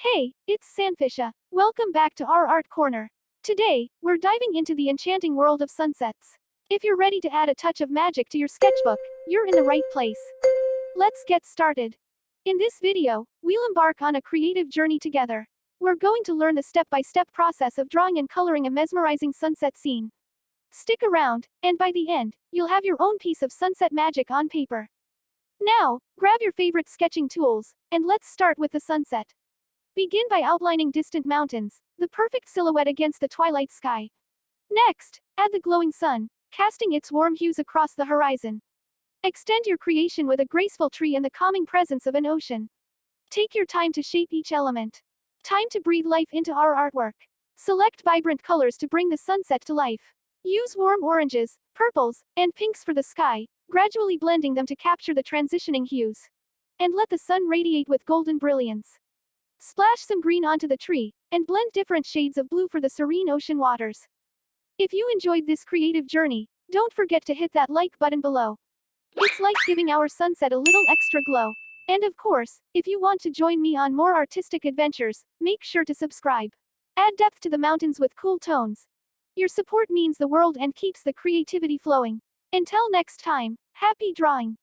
Hey, it's Sandfisha. Welcome back to our art corner. Today, we're diving into the enchanting world of sunsets. If you're ready to add a touch of magic to your sketchbook, you're in the right place. Let's get started. In this video, we'll embark on a creative journey together. We're going to learn the step-by-step process of drawing and coloring a mesmerizing sunset scene. Stick around, and by the end, you'll have your own piece of sunset magic on paper. Now, grab your favorite sketching tools, and let's start with the sunset. Begin by outlining distant mountains, the perfect silhouette against the twilight sky. Next, add the glowing sun, casting its warm hues across the horizon. Extend your creation with a graceful tree and the calming presence of an ocean. Take your time to shape each element. Time to breathe life into our artwork. Select vibrant colors to bring the sunset to life. Use warm oranges, purples, and pinks for the sky, gradually blending them to capture the transitioning hues. And let the sun radiate with golden brilliance. Splash some green onto the tree, and blend different shades of blue for the serene ocean waters. If you enjoyed this creative journey, don't forget to hit that like button below. It's like giving our sunset a little extra glow. And of course, if you want to join me on more artistic adventures, make sure to subscribe. Add depth to the mountains with cool tones. Your support means the world and keeps the creativity flowing. Until next time, happy drawing!